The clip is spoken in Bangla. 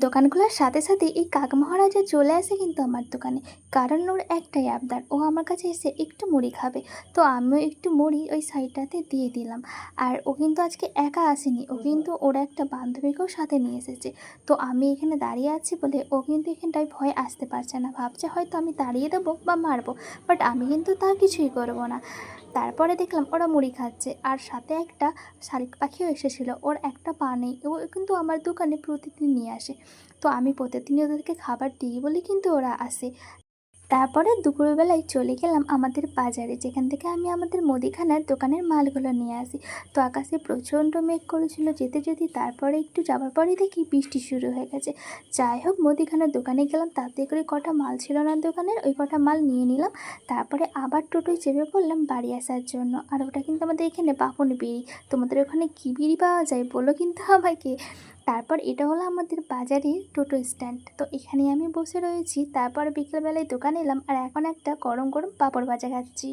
দোকান খোলার সাথে সাথে এই কাক মহারাজা চলে আসে কিন্তু আমার দোকানে। কারণ ওর একটাই আবদার, ও আমার কাছে এসে একটু মুড়ি খাবে। তো আমিও একটু মুড়ি ওই সাইডটাতে দিয়ে দিলাম। আর ও কিন্তু আজকে একা আসেনি, ও কিন্তু ওর একটা বান্ধবীকেও সাথে নিয়ে এসেছে। তো আমি এখানে দাঁড়িয়ে আছি বলে ও কিন্তু এখানটায় ভয় আসতে পারছে না, ভাবছে হয়তো আমি তাড়িয়ে দেবো বা মারবো। বাট আমি কিন্তু তা কিছুই করবো না। তারপরে দেখলাম ওরা মুড়ি খাচ্ছে, আর সাথে একটা শালিক পাখিও এসেছিলো, ওর একটা পা নেই, ও কিন্তু আমার দোকানে প্রতিদিন নিয়ে আসে। তো আমি প্রতিদিনই ওদেরকে খাবার দিই বলে কিন্তু ওরা আসে। তারপরে দুপুরবেলায় চলে গেলাম আমাদের বাজারে, যেখান থেকে আমি আমাদের মুদিখানার দোকানের মালগুলো নিয়ে আসি। তো আকাশে প্রচণ্ড মেঘ করেছিল, যেতে যেতে তারপরে একটু যাওয়ার পরেই দেখি বৃষ্টি শুরু হয়ে গেছে। যাই হোক, মুদিখানার দোকানে গেলাম, তাতে করে কটা মাল ছিল না দোকানের, ওই কটা মাল নিয়ে নিলাম। তারপরে আবার টোটোয় চেপে পড়লাম বাড়ি আসার জন্য। আর ওটা কিন্তু আমাদের এখানে বাপন বিড়ি। তোমাদের ওখানে কী বিড়ি পাওয়া যায় বলো কিন্তু আমাকে। তারপর এটা হলো আমাদের বাজারের টোটো স্ট্যান্ড। তো এখানেই আমি বসে রয়েছি। তারপর বিকেলবেলায় দোকানে এলাম, আর এখন একটা গরম গরম পাঁপড় ভাজা খাচ্ছি।